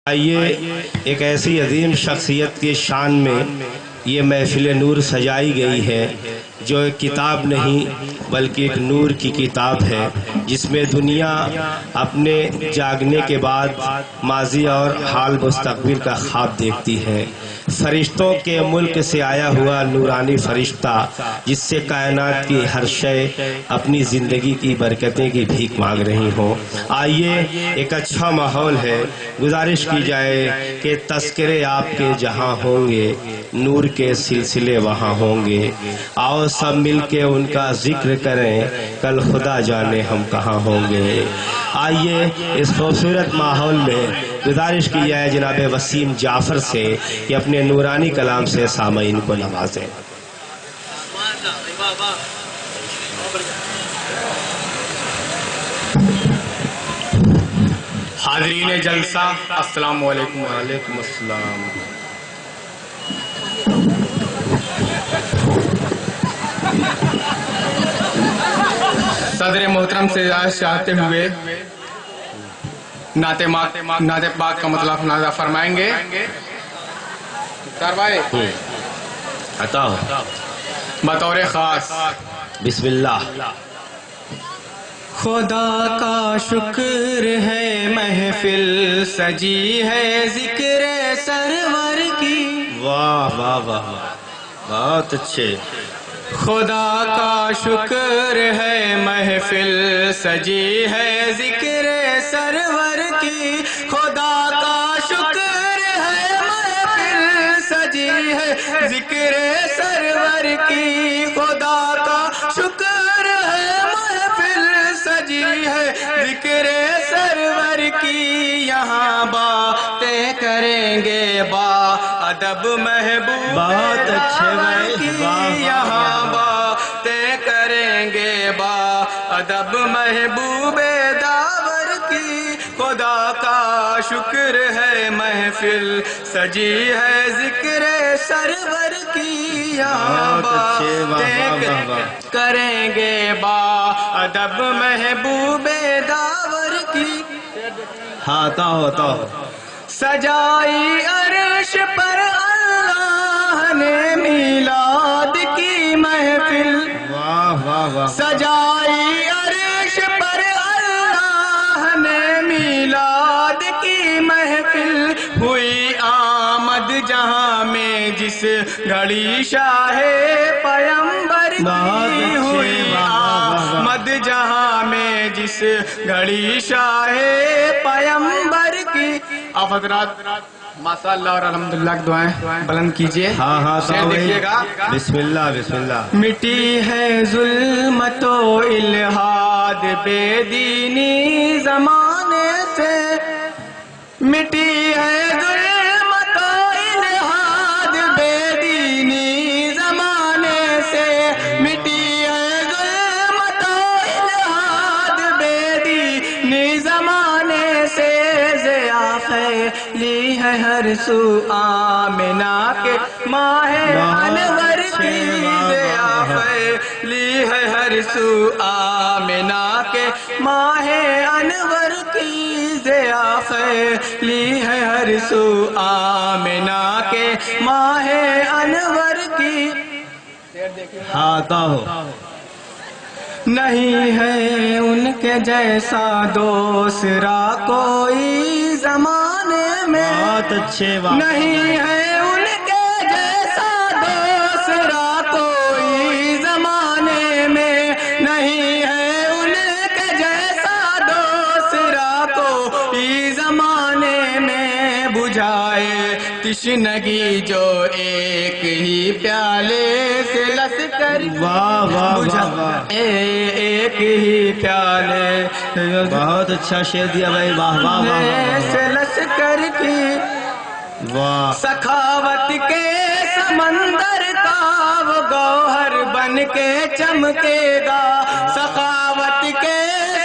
آئیے ایک ایسی عظیم شخصیت کی شان میں یہ محفل نور سجائی گئی ہے جو ایک کتاب نہیں بلکہ ایک نور کی کتاب ہے، جس میں دنیا اپنے جاگنے کے بعد ماضی اور حال مستقبل کا خواب دیکھتی ہے۔ فرشتوں کے ملک سے آیا ہوا نورانی فرشتہ جس سے کائنات کی ہر شے اپنی زندگی کی برکتیں کی بھیک مانگ رہی ہوں۔ آئیے ایک اچھا ماحول ہے، گزارش کی جائے کہ تذکرے آپ کے جہاں ہوں گے، نور کے سلسلے وہاں ہوں گے، آؤ سب مل کے ان کا ذکر کریں، کل خدا جانے ہم کہاں ہوں گے۔ آئیے اس خوبصورت ماحول میں گزارش کی جائے جناب وسیم جعفر سے کہ اپنے نورانی کلام سے سامعین کو نوازیں۔ حاضرین جلسہ السلام علیکم۔ وعلیکم السلام۔ صدر محترم سے اجازت چاہتے ہوئے نعت پاک کا مطلب نازل فرمائیں گے۔ بھائی عطا ہو بطور خاص بسم اللہ۔ خدا کا شکر ہے محفل سجی ہے ذکر سرور کی۔ واہ واہ واہ، بہت اچھے۔ خدا کا شکر ہے محفل سجی ہے ذکر سرور کی۔ خدا کا شکر ہے محفل سجی ہے ذکر سرور کی۔ خدا کا شکر ہے محفل سجی ہے ذکر سرور کی۔ یہاں باتیں کریں گے با ادب محبوب بہت اچھے بھائی، کی۔ یہاں باتیں کریں گے با ادب محبوب داور کی۔ خدا کا شکر ہے محفل سجی ہے ذکر سرور کی۔ یہاں باتیں کریں گے با ادب محبوب داور کی۔ ہاں عطا ہو عطا ہو۔ سجائی عرش پر اللہ نے میلاد کی محفل۔ واہ واہ واہ۔ سجائی عرش پر اللہ نے میلاد کی محفل۔ ہوئی آمد جہاں میں جس گھڑی شاہ پیمبر کی۔ ہوئی آمد جہاں میں جس گھڑی شاہ پیمبر کی۔ آپ حضرات ماشاء اللہ اور الحمدللہ کی دعائیں بلند کیجئے۔ ہاں ہاں شعر دیکھیے گا۔ بسم اللہ بسم اللہ۔ مٹی ہے ظلمت و الحاد بے دینی زمانے سے۔ مٹی ہے ظلمت و الحاد بے دینی زمانے سے۔ مٹی ہے ظلمت و الحاد بے دینی زمانے سے۔ لی ہے ہر سو آمنہ کے ماہ انور کی۔ ضیافت لی ہے ہر سو آمنہ کے ماہ انور کی۔ ضیافت لی ہے ہر سو آمنہ کے ماہ انور کی۔ ہاں عطا ہو۔ نہیں ہے ان کے جیسا دوسرا کوئی زمانے میں۔ بہت اچھے واہ۔ نہیں ہے ان کے جیسا دوسرا کوئی زمانے میں۔ نہیں ہے ان کے جیسا دوسرا کوئی زمانے میں۔ بجھائے تشنگی جو ایک ہی پیالے سے لشکر کی۔ واہ واہ واہ۔ ایک ہی پیالے بہت اچھا شعر دیا بھائی، واہ واہ واہ۔ سے لشکر کی۔ واہ۔ سخاوت کے سمندر کا وہ گوہر بن کے چمکے گا۔ سخاوت کے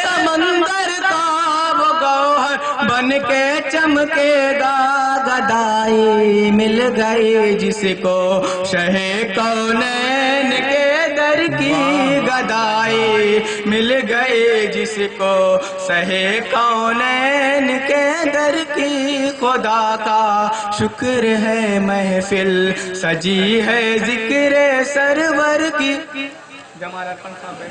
سمندر کا وہ گوہر بن کے چمکے گا۔ گدائی مل گئی جس کو شہ کونین کے در کی۔ گدائی مل گئے جس کو سہے کونین کے در کی خدا کا شکر ہے محفل سجی ہے ذکر سرور کی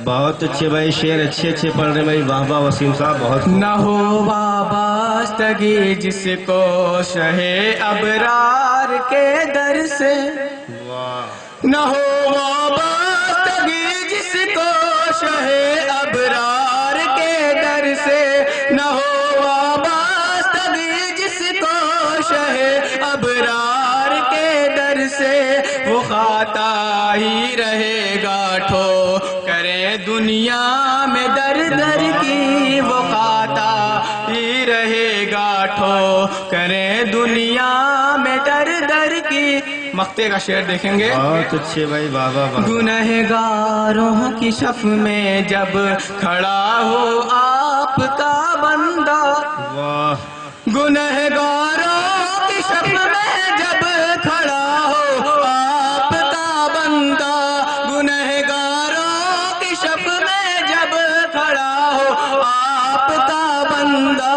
بہت اچھے بھائی شعر اچھے پڑھ رہے بھائی واہ واہ وسیم صاحب بہت نہ ہو وابستگی جس کو شہ ابرار کے در سے نہ ہو وابستگی جس کو شہ ابرار کے در سے نہ ہو وابستگی جس کو شہ ابرار کے در سے وہ خاطا ہی رہے گا کرے دنیا میں در در کی وہ خاطا ہی رہے گا کرے دنیا میں در در کی مقطع کا شعر دیکھیں گے بہت اچھے بھائی واہ واہ گنہگاروں کی صف میں جب کھڑا ہو آپ کا بندہ گنہگاروں کی صف میں جب کھڑا ہو آپ کا بندہ گنہگاروں کی صف میں جب کھڑا ہو آپ کا بندہ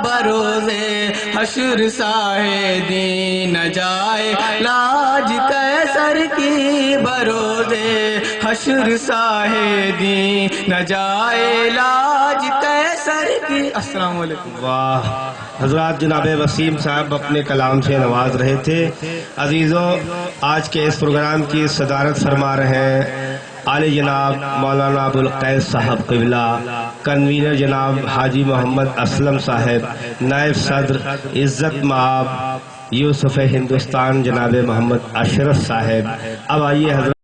بروزے حشر سائے دین نہ جائے لاج کیسر کی بروزے حشر سائے دین نہ جائے لاج کیسر کی السلام علیکم واہ حضرات جناب وسیم صاحب اپنے کلام سے نواز رہے تھے عزیزوں آج کے اس پروگرام کی صدارت فرما رہے ہیں عالی جناب مولانا ابوالقیس صاحب قبلہ کنوینر جناب حاجی محمد اسلم صاحب نائب صدر عزت مآب یوسف ہندوستان جناب محمد اشرف صاحب اب آئیے حضرت